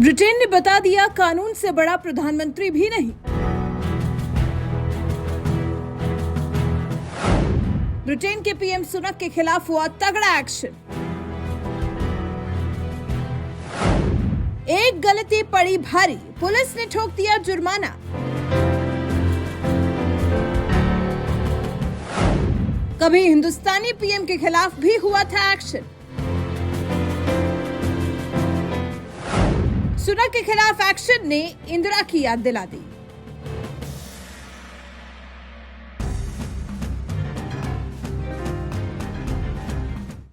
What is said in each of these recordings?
Britain ने बता दिया कानून से बड़ा प्रधानमंत्री भी नहीं। ब्रिटेन के पीएम सुनक के खिलाफ हुआ तगड़ा एक्शन। एक गलती पड़ी भारी, पुलिस ने ठोक दिया जुर्माना। कभी हिंदुस्तानी पीएम के खिलाफ भी हुआ था एक्शन। सुनक के खिलाफ एक्शन ने इंदिरा की याद दिला दी।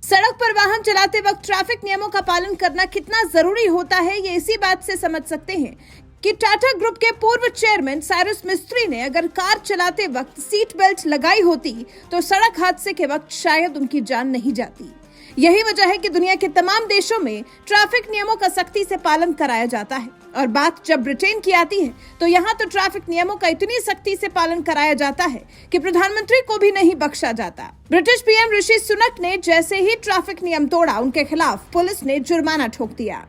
सड़क पर वाहन चलाते वक्त ट्रैफिक नियमों का पालन करना कितना जरूरी होता है, ये इसी बात से समझ सकते हैं कि टाटा ग्रुप के पूर्व चेयरमैन साइरस मिस्त्री ने अगर कार चलाते वक्त सीट बेल्ट लगाई होती तो सड़क हादसे के वक्त शायद उनकी जान नहीं जाती। यही वजह है कि दुनिया के तमाम देशों में ट्रैफिक नियमों का सख्ती से पालन कराया जाता है। और बात जब ब्रिटेन की आती है तो यहाँ तो ट्रैफिक नियमों का इतनी सख्ती से पालन कराया जाता है कि प्रधानमंत्री को भी नहीं बख्शा जाता। ब्रिटिश पीएम ऋषि सुनक ने जैसे ही ट्रैफिक नियम तोड़ा, उनके खिलाफ पुलिस ने जुर्माना ठोक दिया।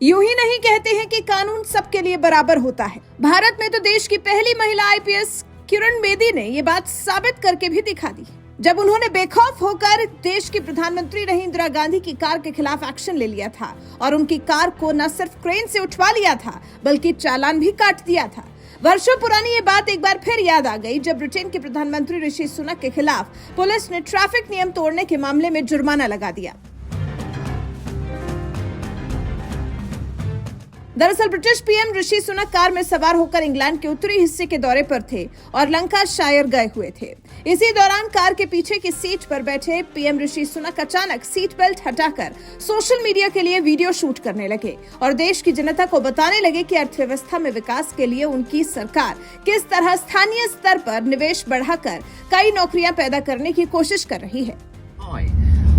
यूं ही नहीं कहते हैं कि कानून सबके लिए बराबर होता है। भारत में तो देश की पहली महिला आईपीएस किरण बेदी ने ये बात साबित करके भी दिखा दी जब उन्होंने बेखौफ होकर देश की प्रधानमंत्री रही इंदिरा गांधी की कार के खिलाफ एक्शन ले लिया था और उनकी कार को न सिर्फ क्रेन से उठवा लिया था बल्कि चालान भी काट दिया था। वर्षों पुरानी ये बात एक बार फिर याद आ गई जब ब्रिटेन के प्रधानमंत्री ऋषि सुनक के खिलाफ पुलिस ने ट्रैफिक नियम तोड़ने के मामले में जुर्माना लगा दिया। दरअसल British PM Rishi Sunak car में सवार होकर इंग्लैंड के उत्तरी हिस्से के दौरे पर थे और लंकाशायर गए हुए थे। इसी दौरान कार के पीछे की सीट पर बैठे पीएम ऋषि सुनक अचानक सीट बेल्ट हटाकर सोशल मीडिया के लिए वीडियो शूट करने लगे और देश की जनता को बताने लगे कि अर्थव्यवस्था में विकास के लिए उनकी सरकार किस तरह स्थानीय स्तर पर निवेश बढ़ाकर कई नौकरियां पैदा करने की कोशिश कर रही है।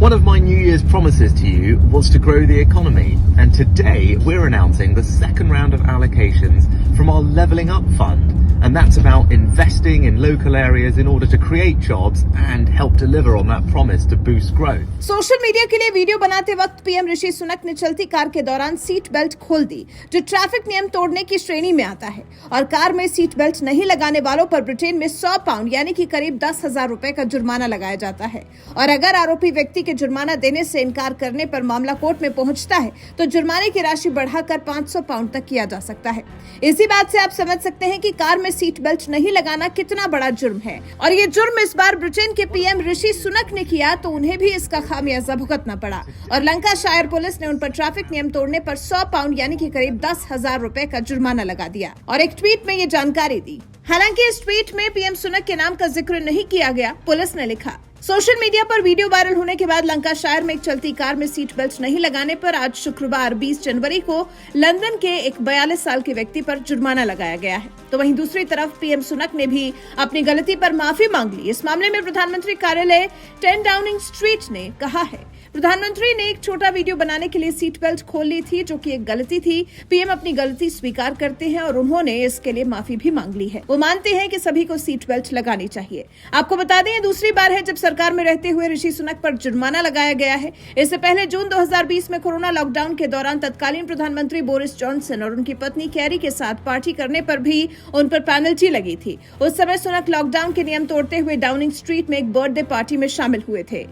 One of my New Year's promises to you was to grow the economy, and today we're announcing the second round of allocations from our Levelling Up Fund, and that's about investing in local areas in order to create jobs and help deliver on that promise to boost growth. Social media के लिए video बनाते वक्त PM Rishi Sunak ने चलती car के दौरान seat belt खोल दी, जो ट्रैफिक नियम तोड़ने की श्रेणी में आता है। और कार में सीट बेल्ट नहीं लगाने वालों पर ब्रिटेन में 100 पाउंड यानी कि करीब 10,000 रुपए का जुर्माना लगाया जाता है। और अगर आरोपी व्यक्ति के जुर्माना देने से इनकार करने पर मामला कोर्ट में पहुंचता है तो जुर्माने की राशि बढ़ाकर 500 पाउंड तक किया जा सकता है। इसी बात से आप समझ सकते हैं कि कार में सीट बेल्ट नहीं लगाना कितना बड़ा जुर्म है। और ये जुर्म इस बार ब्रिटेन के पीएम ऋषि सुनक ने किया तो उन्हें भी इसका खामियाजा भुगतना पड़ा और लंकाशायर पुलिस ने उन पर ट्रैफिक नियम तोड़ने पर 100 पाउंड यानी कि करीब 10,000 रुपए का जुर्माना लगा दिया और एक ट्वीट में ये जानकारी दी। हालांकि इस ट्वीट में पीएम सुनक के नाम का जिक्र नहीं किया गया। पुलिस ने लिखा, सोशल मीडिया पर वीडियो वायरल होने के बाद लंकाशायर में एक चलती कार में सीट बेल्ट नहीं लगाने पर आज शुक्रवार 20 जनवरी को लंदन के एक 42 साल के व्यक्ति पर जुर्माना लगाया गया है। तो वहीं दूसरी तरफ पीएम सुनक ने भी अपनी गलती पर माफी मांग ली। इस मामले में प्रधानमंत्री कार्यालय 10 डाउनिंग स्ट्रीट ने कहा है, प्रधानमंत्री ने एक छोटा वीडियो बनाने के लिए सीट बेल्ट खोल ली थी, जो कि एक गलती थी। पीएम अपनी गलती स्वीकार करते हैं और उन्होंने इसके लिए माफी भी मांग ली है। वो मानते हैं कि सभी को सीट बेल्ट लगानी चाहिए। आपको बता दें, ये दूसरी बार है जब सरकार में रहते हुए ऋषि सुनक पर जुर्माना लगाया गया है। इससे पहले जून 2020 में कोरोना लॉकडाउन के दौरान तत्कालीन प्रधानमंत्री बोरिस जॉनसन और उनकी पत्नी कैरी के साथ पार्टी करने पर भी उन पर पेनल्टी लगी थी। उस समय सुनक लॉकडाउन के नियम तोड़ते हुए डाउनिंग स्ट्रीट में एक बर्थडे पार्टी में शामिल हुए थे।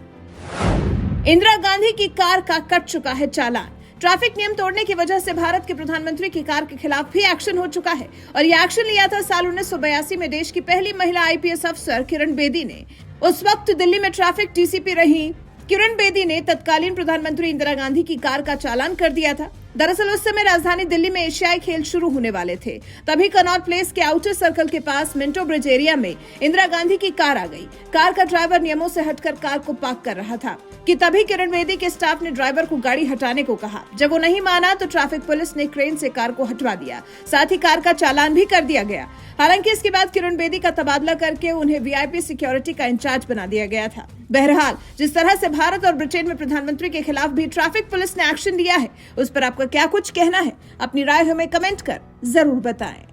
इंदिरा गांधी की कार का कट चुका है चालान। ट्रैफिक नियम तोड़ने की वजह से भारत के प्रधानमंत्री की कार के खिलाफ भी एक्शन हो चुका है और ये एक्शन लिया था साल 1982 में देश की पहली महिला आईपीएस अफसर किरण बेदी ने। उस वक्त दिल्ली में ट्रैफिक डीसीपी रही किरण बेदी ने तत्कालीन प्रधानमंत्री इंदिरा गांधी की कार का चालान कर दिया था। दरअसल उस समय राजधानी दिल्ली में एशियाई खेल शुरू होने वाले थे। तभी कनॉट प्लेस के आउटर सर्कल के पास मिंटो ब्रिज एरिया में इंदिरा गांधी की कार आ गई। कार का ड्राइवर नियमों से हटकर कार को पार्क कर रहा था कि तभी किरण बेदी के स्टाफ ने ड्राइवर को गाड़ी हटाने को कहा। जब वो नहीं माना तो ट्रैफिक पुलिस ने क्रेन से कार को हटवा दिया, साथ ही कार का चालान भी कर दिया गया। हालांकि इसके बाद किरण बेदी का तबादला करके उन्हें वीआईपी सिक्योरिटी का इंचार्ज बना दिया गया था। बहरहाल, जिस तरह से भारत और ब्रिटेन में प्रधानमंत्री के खिलाफ भी ट्रैफिक पुलिस ने एक्शन लिया है, उस पर आपका क्या कुछ कहना है? अपनी राय हमें कमेंट कर जरूर बताएं।